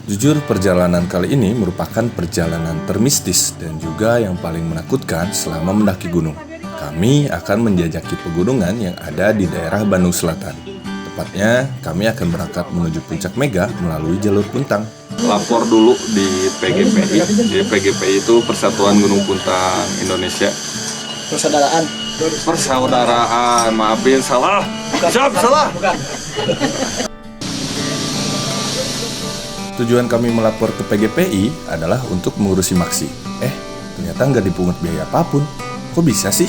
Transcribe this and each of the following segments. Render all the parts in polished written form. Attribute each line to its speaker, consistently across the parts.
Speaker 1: Jujur, perjalanan kali ini merupakan perjalanan termistis dan juga yang paling menakutkan selama mendaki gunung. Kami akan menjajaki pegunungan yang ada di daerah Bandung Selatan. Tepatnya, kami akan berangkat menuju Puncak Mega melalui jalur Puntang. Lapor dulu di PGPI. Di PGPI itu Persatuan Gunung Puntang Indonesia. Persaudaraan, maafin salah. Salah. Tujuan kami melapor ke PGPI adalah untuk mengurusi maksi. Ternyata nggak dipungut biaya apapun. Kok bisa sih?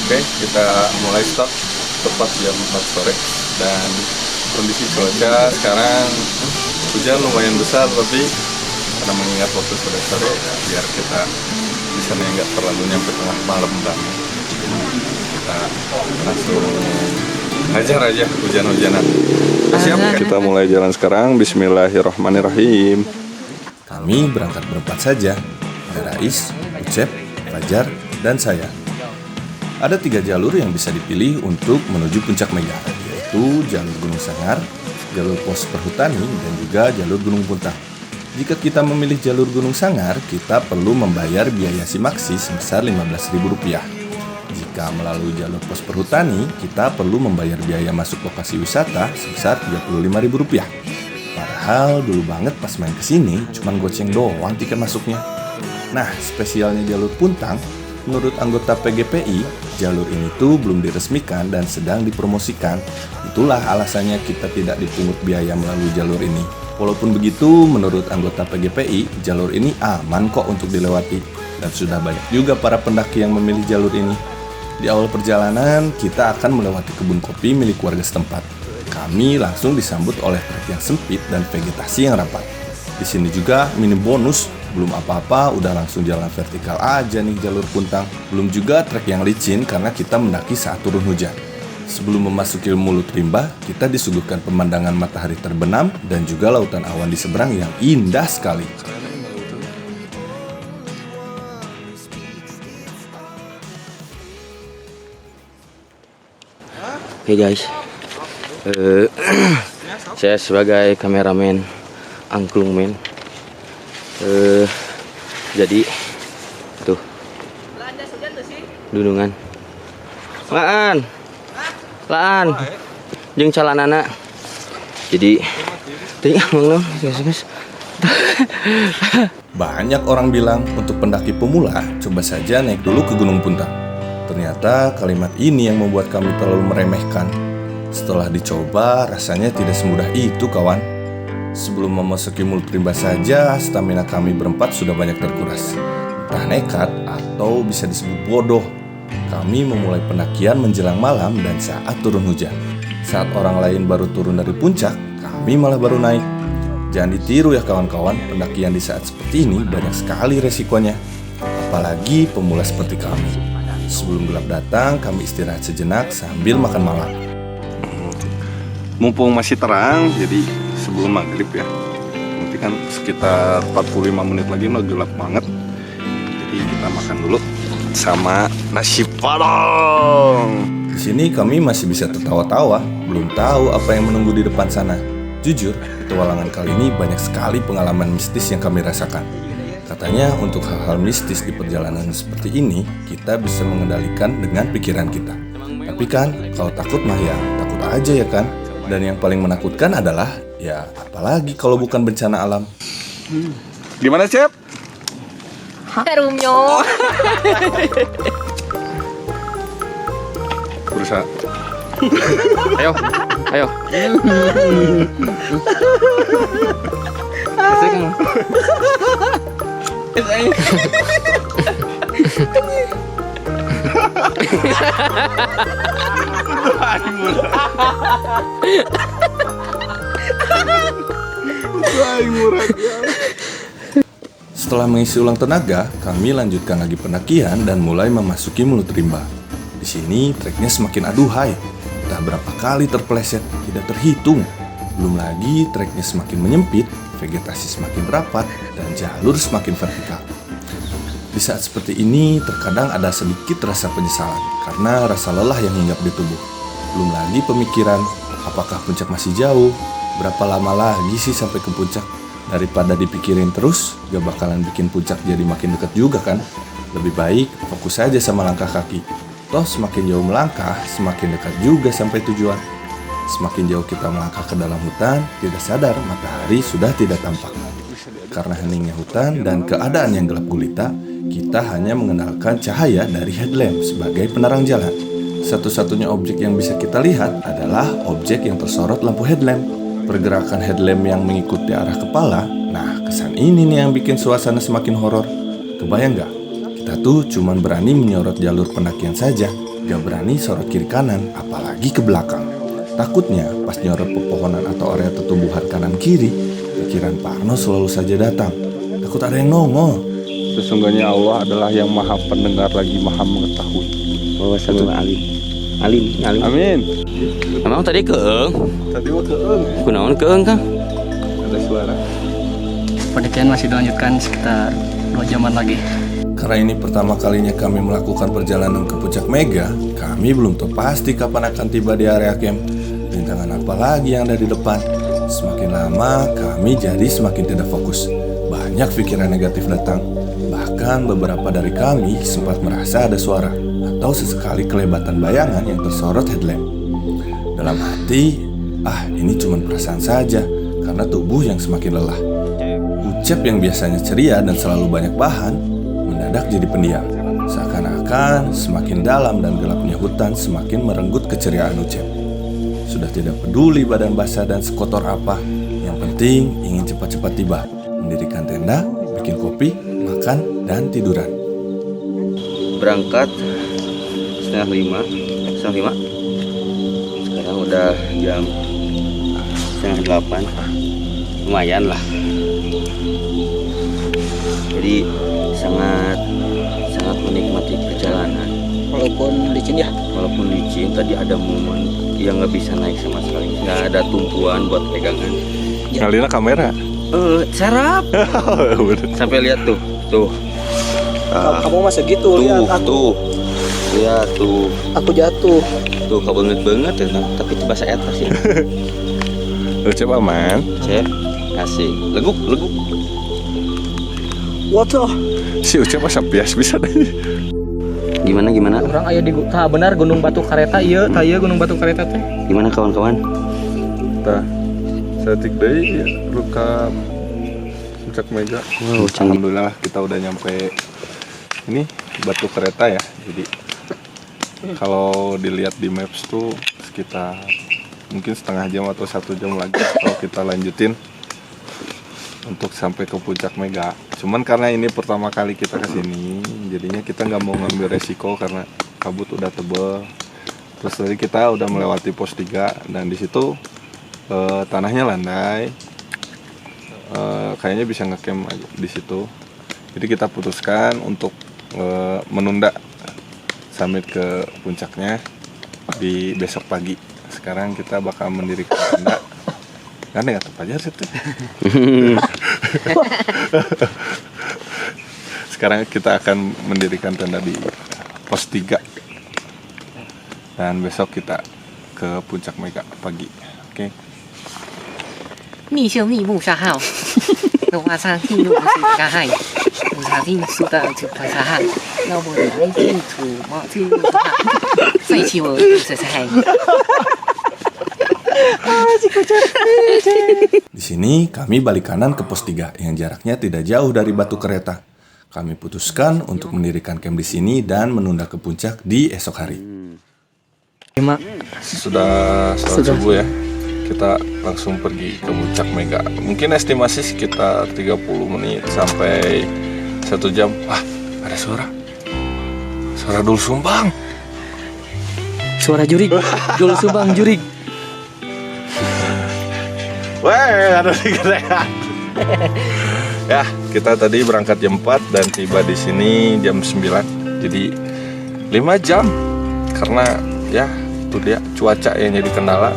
Speaker 1: Oke, kita mulai start tepat jam 4 sore. Dan kondisi cuaca sekarang hujan lumayan besar, tapi karena mengingat waktu sore-sore, biar kita di sana nggak terlalu nyampe tengah malam banget. Kita langsung hajar aja hujan-hujanan. Siap, kita mulai jalan sekarang. Bismillahirrahmanirrahim. Kami berangkat berempat saja. Ada Rais, Ucep, Fajar, dan saya. Ada 3 jalur yang bisa dipilih untuk menuju Puncak Mega, yaitu jalur Gunung Sangar, jalur pos perhutani, dan juga jalur Gunung Puntang. Jika kita memilih jalur Gunung Sangar, kita perlu membayar biaya simaksi sebesar Rp15.000. Jika melalui jalur pos perhutani, kita perlu membayar biaya masuk lokasi wisata sebesar Rp35.000. Padahal dulu banget pas main kesini, cuman goceng doang tiket masuknya. Nah, spesialnya jalur Puntang, menurut anggota PGPI, jalur ini tuh belum diresmikan dan sedang dipromosikan. Itulah alasannya kita tidak dipungut biaya melalui jalur ini. Walaupun begitu, menurut anggota PGPI, jalur ini aman kok untuk dilewati. Dan sudah banyak juga para pendaki yang memilih jalur ini. Di awal perjalanan, kita akan melewati kebun kopi milik warga setempat. Kami langsung disambut oleh trek yang sempit dan vegetasi yang rapat. Di sini juga minim bonus, belum apa-apa udah langsung jalan vertikal aja nih jalur Puntang. Belum juga trek yang licin karena kita mendaki saat turun hujan. Sebelum memasuki mulut rimba, kita disuguhkan pemandangan matahari terbenam dan juga lautan awan di seberang yang indah sekali.
Speaker 2: Oke guys, saya sebagai kameramen angklungmen, jadi tuh dudungan, laan, jeung calanana, jadi tinggal guys.
Speaker 1: Banyak orang bilang untuk pendaki pemula, coba saja naik dulu ke Gunung Puntang. Ternyata kalimat ini yang membuat kami terlalu meremehkan. Setelah dicoba, rasanya tidak semudah itu, kawan. Sebelum memasuki mulut rimba saja, stamina kami berempat sudah banyak terkuras. Entah nekat atau bisa disebut bodoh. Kami memulai pendakian menjelang malam dan saat turun hujan. Saat orang lain baru turun dari puncak, kami malah baru naik. Jangan ditiru ya kawan-kawan, pendakian di saat seperti ini banyak sekali resikonya. Apalagi pemula seperti kami. Sebelum gelap datang, kami istirahat sejenak sambil makan malam. Mumpung masih terang, jadi sebelum maghrib ya. Nanti kan sekitar 45 menit lagi udah gelap banget. Jadi kita makan dulu sama nasi padang. Di sini kami masih bisa tertawa-tawa, belum tahu apa yang menunggu di depan sana. Jujur, petualangan kali ini banyak sekali pengalaman mistis yang kami rasakan. Katanya untuk hal-hal mistis di perjalanan seperti ini, kita bisa mengendalikan dengan pikiran kita. Tapi kan, kalau takut mah ya takut aja ya kan? Dan yang paling menakutkan adalah, ya apalagi kalau bukan bencana alam. Gimana, Cep?
Speaker 3: Serumnya.
Speaker 1: Berusaha.
Speaker 2: Ayo. Asik kan?
Speaker 1: Setelah mengisi ulang tenaga, kami lanjutkan lagi pendakian dan mulai memasuki mulut rimba. Di sini treknya semakin aduhai. Entah berapa kali terpeleset, tidak terhitung. Belum lagi treknya semakin menyempit, vegetasi semakin rapat, dan jalur semakin vertikal. Di saat seperti ini, terkadang ada sedikit rasa penyesalan karena rasa lelah yang hinggap di tubuh. Belum lagi pemikiran, apakah puncak masih jauh,
Speaker 3: Berapa lama lagi sih sampai ke puncak? Daripada dipikirin terus, gak bakalan bikin puncak jadi makin deket juga kan? Lebih baik fokus aja sama langkah kaki. Toh semakin jauh melangkah, semakin dekat juga sampai tujuan. Semakin jauh kita melangkah ke dalam hutan, tidak sadar matahari sudah tidak tampak. Karena heningnya hutan dan keadaan yang gelap gulita, kita hanya mengenalkan cahaya dari headlamp sebagai penerang jalan. Satu-satunya objek yang bisa kita lihat adalah objek yang tersorot lampu headlamp. Pergerakan headlamp yang mengikuti arah kepala, nah kesan ini nih yang bikin suasana semakin horor. Kebayang gak? Kita tuh cuman berani menyorot jalur pendakian saja, gak berani sorot kiri kanan, apalagi ke belakang. Takutnya pas nyorot pepohonan atau area pertumbuhan kanan kiri, pikiran Parno selalu saja datang. Takut ada yang nongol.
Speaker 1: Sesungguhnya Allah adalah yang maha pendengar lagi maha mengetahui.
Speaker 2: Wawasan alim. Alim.
Speaker 1: Amin.
Speaker 2: Emang tadi keeng?
Speaker 1: Tadi mah keeng.
Speaker 2: Kunaon keeng Kang?
Speaker 1: Ada suara.
Speaker 4: Pendakian masih dilanjutkan sekitar 2 jaman lagi.
Speaker 3: Karena ini pertama kalinya kami melakukan perjalanan ke Puncak Mega, kami belum tahu pasti kapan akan tiba di area camp. Rintangan apa lagi yang ada di depan? Semakin lama, kami jadi semakin tidak fokus. Banyak pikiran negatif datang. Bahkan beberapa dari kami sempat merasa ada suara atau sesekali kelebatan bayangan yang tersorot headlamp. Dalam hati, ini cuma perasaan saja karena tubuh yang semakin lelah. Ucap yang biasanya ceria dan selalu banyak bahan, mendadak jadi pendiam. Seakan-akan semakin dalam dan gelapnya hutan semakin merenggut keceriaan Ucap. Sudah tidak peduli badan basah dan sekotor apa, yang penting ingin cepat-cepat tiba, mendirikan tenda, bikin kopi, makan, dan tiduran.
Speaker 2: Berangkat setengah lima. Sekarang udah jam setengah 8. Lumayan lah. Jadi sangat menikmati perjalanan.
Speaker 4: Walaupun licin ya.
Speaker 2: Walaupun licin, tadi ada momen yang nggak bisa naik sama sekali. Nggak ada tumpuan buat pegangan.
Speaker 1: Ngalina kamera.
Speaker 2: Serap. Sampai lihat tuh.
Speaker 4: Kamu masa gitu lihat aku.
Speaker 2: Lihat tuh.
Speaker 4: Aku jatuh.
Speaker 2: Tuh banget ya, tapi itu bahasa eta sih.
Speaker 1: Ucap aman.
Speaker 2: Cep, asik. Leguk.
Speaker 4: Waduh.
Speaker 1: Si Ucap masa bias bisa deh.
Speaker 2: Gimana?
Speaker 4: Orang aya di benar Gunung Batu Kareta ieu, tah ieu Gunung Batu Kareta teh.
Speaker 2: Gimana kawan-kawan?
Speaker 1: Tah, setik deui ruka Puncak Mega.
Speaker 2: Wow, canggih.
Speaker 1: Alhamdulillah kita udah nyampe ini Batu Kereta ya. Jadi kalau dilihat di maps tuh sekitar mungkin setengah jam atau 1 jam lagi kalau kita lanjutin untuk sampai ke Puncak Mega. Cuman karena ini pertama kali kita kesini, jadinya kita nggak mau ngambil resiko karena kabut udah tebel. Terus tadi kita udah melewati pos 3 dan di situ tanahnya landai. Kayaknya bisa ngecamp di situ. Jadi kita putuskan untuk menunda summit ke puncaknya di besok pagi. Sekarang kita bakal mendirikan tenda. Kan nggak terpajar situ. Sekarang kita akan mendirikan tenda di pos 3. Dan besok kita ke Puncak Mega pagi. Oke.
Speaker 5: 密秀密木沙号，我上地路是加害，我查定苏的就拍沙汉，那我来地图毛地路哈，废弃我是菜。
Speaker 3: Di sini kami balik kanan ke pos 3 yang jaraknya tidak jauh dari Batu Kereta. Kami putuskan untuk mendirikan camp di sini dan menunda ke puncak di esok hari.
Speaker 1: Sudah sholat subuh ya. Kita langsung pergi ke Puncak Mega. Mungkin estimasi sekitar 30 menit sampai 1 jam. Ada suara. Suara Dul Sumbang.
Speaker 4: Suara jurig. Dul Sumbang jurig.
Speaker 1: Weh, ada kerean. Ya, kita tadi berangkat jam 4 dan tiba di sini jam 9. Jadi 5 jam. Karena ya itu dia cuaca yang jadi kendala.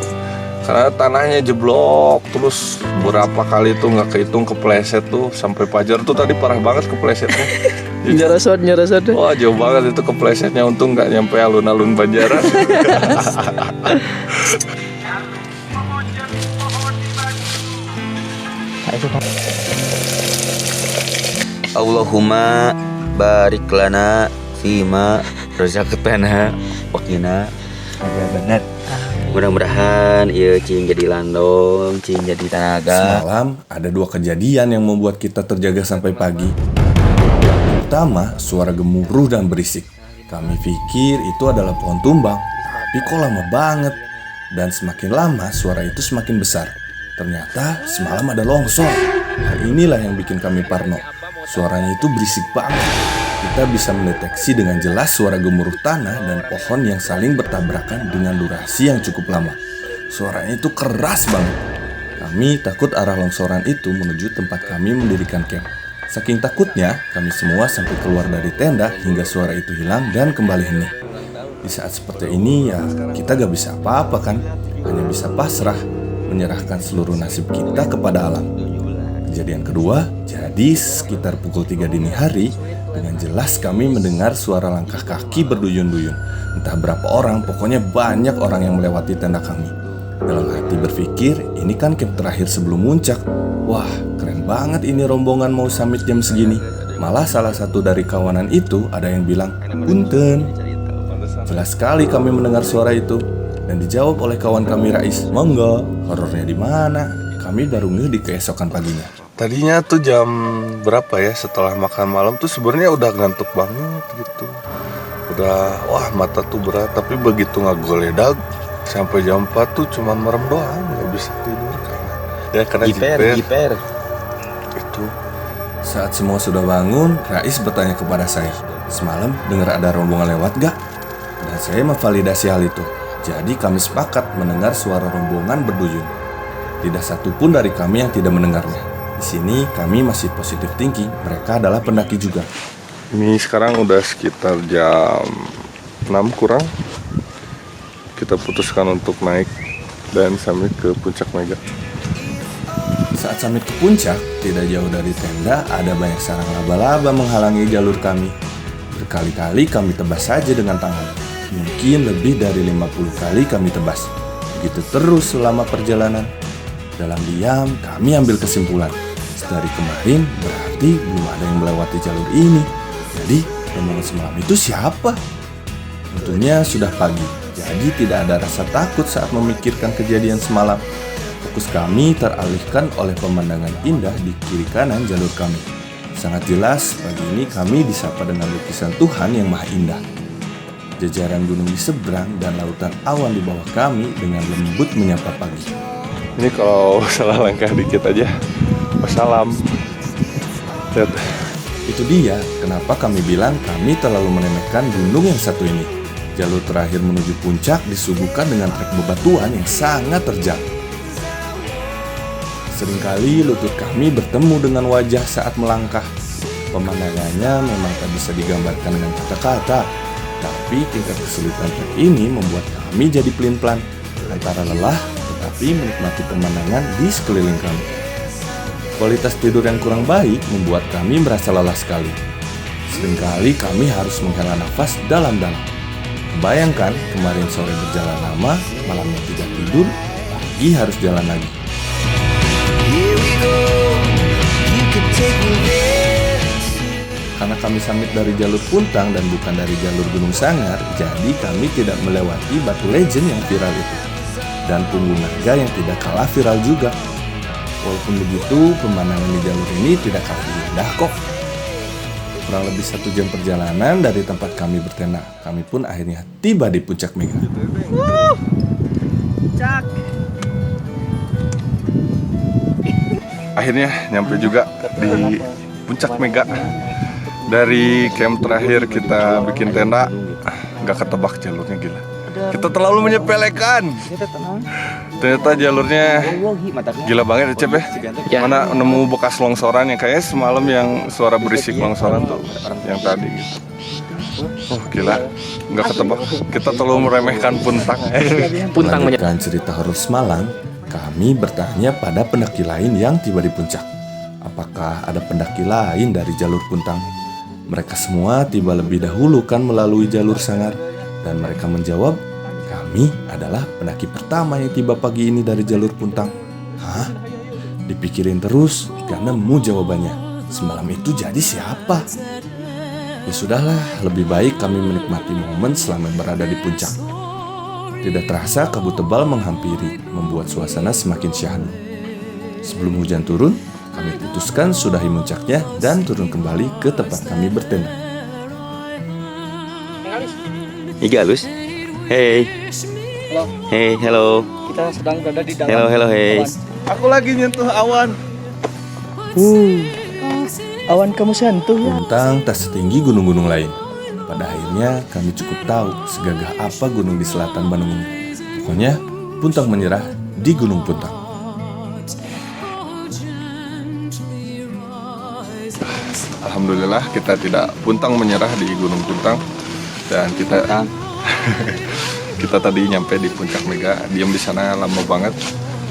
Speaker 1: Karena tanahnya jeblok, terus berapa kali tuh nggak kehitung kepleset tuh sampai pajar tuh tadi parah banget keplesetnya.
Speaker 4: Nyerosot.
Speaker 1: Wah jauh banget itu keplesetnya, untung nggak nyampe alun-alun Banjaran.
Speaker 2: Allahumma barik lana fima razaqtana waqina adzabannar. Mudah-mudahan ieu cing jadi landong, cing jadi tenaga.
Speaker 3: Semalam ada 2 kejadian yang membuat kita terjaga sampai pagi. Yang pertama, suara gemuruh dan berisik. Kami pikir itu adalah pohon tumbang, tapi kok lama banget. Dan semakin lama suara itu semakin besar. Ternyata semalam ada longsor. Hal inilah yang bikin kami parno. Suaranya itu berisik banget. Kita bisa mendeteksi dengan jelas suara gemuruh tanah dan pohon yang saling bertabrakan dengan durasi yang cukup lama. Suaranya itu keras banget. Kami takut arah longsoran itu menuju tempat kami mendirikan camp. Saking takutnya, kami semua sampai keluar dari tenda hingga suara itu hilang dan kembali hening. Di saat seperti ini ya kita gak bisa apa-apa kan. Hanya bisa pasrah, menyerahkan seluruh nasib kita kepada alam. Kejadian kedua, jadi sekitar pukul 3 dini hari, dengan jelas kami mendengar suara langkah kaki berduyun-duyun. Entah berapa orang, pokoknya banyak orang yang melewati tenda kami. Dalam hati berpikir, ini kan camp terakhir sebelum muncak. Wah, keren banget ini rombongan mau summit jam segini. Malah salah satu dari kawanan itu ada yang bilang, "Punten." Jelas sekali kami mendengar suara itu. Dan dijawab oleh kawan kami Rais, "Monggo, horornya di mana?" Kami baru ngeh di keesokan paginya.
Speaker 1: Tadinya tuh jam berapa ya setelah makan malam tuh sebenarnya udah ngantuk banget gitu. Udah wah mata tuh berat, tapi begitu ngageledag sampai jam 4 tuh cuman merem doang, nggak bisa tidur karena
Speaker 2: Jiper.
Speaker 1: itu.
Speaker 3: Saat semua sudah bangun, Rais bertanya kepada saya, "Semalam dengar ada rombongan lewat gak?" Dan saya memvalidasi hal itu. Jadi kami sepakat mendengar suara rombongan berduyun. Tidak satu pun dari kami yang tidak mendengarnya. Di sini kami masih positif thinking, mereka adalah pendaki juga.
Speaker 1: Ini sekarang udah sekitar jam 6 kurang. Kita putuskan untuk naik dan summit ke Puncak Mega.
Speaker 3: Saat summit ke puncak, tidak jauh dari tenda ada banyak sarang laba-laba menghalangi jalur kami. Berkali-kali kami tebas saja dengan tangan. Mungkin lebih dari 50 kali kami tebas. Begitu terus selama perjalanan. Dalam diam, kami ambil kesimpulan. Dari kemarin berarti belum ada yang melewati jalur ini. Jadi rombongan semalam itu siapa? Tentunya sudah pagi, jadi tidak ada rasa takut saat memikirkan kejadian semalam. Fokus kami teralihkan oleh pemandangan indah di kiri kanan jalur kami. Sangat jelas pagi ini kami disapa dengan lukisan Tuhan yang maha indah. Jajaran gunung di seberang dan lautan awan di bawah kami dengan lembut menyapa pagi.
Speaker 1: Ini kalau salah langkah dikit aja wassalam. Lihat.
Speaker 3: Itu dia kenapa kami bilang kami terlalu meremehkan gunung yang satu ini. Jalur terakhir menuju puncak disuguhkan dengan trek bebatuan yang sangat terjal. Seringkali lutut kami bertemu dengan wajah saat melangkah. Pemandangannya memang tak bisa digambarkan dengan kata-kata, tapi tingkat kesulitan trek ini membuat kami jadi pelin-pelan antara lelah tetapi menikmati pemandangan di sekeliling kami. Kualitas tidur yang kurang baik membuat kami merasa lelah sekali. Seringkali kami harus menghela nafas dalam-dalam. Bayangkan kemarin sore berjalan lama, malamnya tidak tidur, pagi harus jalan lagi. Karena kami summit dari jalur Puntang dan bukan dari jalur Gunung Sangar, jadi kami tidak melewati batu legend yang viral itu. Dan punggung naga yang tidak kalah viral juga. Walaupun begitu, pemandangan di jalur ini tidak kalah indah kok. Kurang lebih 1 jam perjalanan dari tempat kami bertenda, kami pun akhirnya tiba di Puncak Mega.
Speaker 1: Akhirnya nyampe juga di Puncak Mega. Dari camp terakhir kita bikin tenda, nggak ketebak jalurnya, gila. Kita terlalu menyepelekan. Ternyata jalurnya gila banget ya, Cep ya. Mana nemu bekas longsoran yang kayaknya semalam yang suara berisik longsoran tuh yang tadi gitu. Oh gila, nggak ketebak. Kita terlalu meremehkan Puntang.
Speaker 3: Melanjutkan cerita horor semalam, kami bertanya pada pendaki lain yang tiba di puncak. Apakah ada pendaki lain dari jalur Puntang? Mereka semua tiba lebih dahulu kan melalui jalur Sangar. Dan mereka menjawab, kami adalah pendaki pertama yang tiba pagi ini dari jalur Puntang. Hah? Dipikirin terus, gak nemu jawabannya. Semalam itu jadi siapa? Ya sudahlah, lebih baik kami menikmati momen selama berada di puncak. Tidak terasa kabut tebal menghampiri, membuat suasana semakin syahdu. Sebelum hujan turun, kami putuskan sudahi puncaknya dan turun kembali ke tempat kami bertenda.
Speaker 2: Iga halus. Hey.
Speaker 4: Halo.
Speaker 2: Hey, hello.
Speaker 4: Kita sedang berada di dalam.
Speaker 2: Hello, hello, hey.
Speaker 1: Aku lagi nyentuh awan.
Speaker 4: Awan kamu sentuh ya.
Speaker 3: Puntang tak setinggi gunung-gunung lain. Pada akhirnya kami cukup tahu segagah apa gunung di selatan Bandung ini. Pokoknya Puntang menyerah di Gunung Puntang.
Speaker 1: Alhamdulillah kita tidak puntang menyerah di Gunung Puntang dan kita tadi nyampe di Puncak Mega, diam di sana lama banget.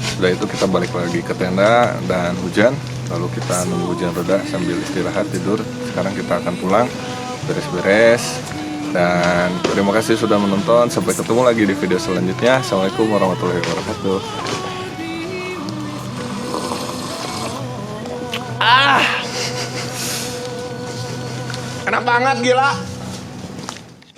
Speaker 1: Setelah itu kita balik lagi ke tenda dan hujan, lalu kita nunggu hujan reda sambil istirahat tidur. Sekarang kita akan pulang, beres-beres. Dan terima kasih sudah menonton. Sampai ketemu lagi di video selanjutnya. Assalamualaikum warahmatullahi wabarakatuh. Enak banget gila.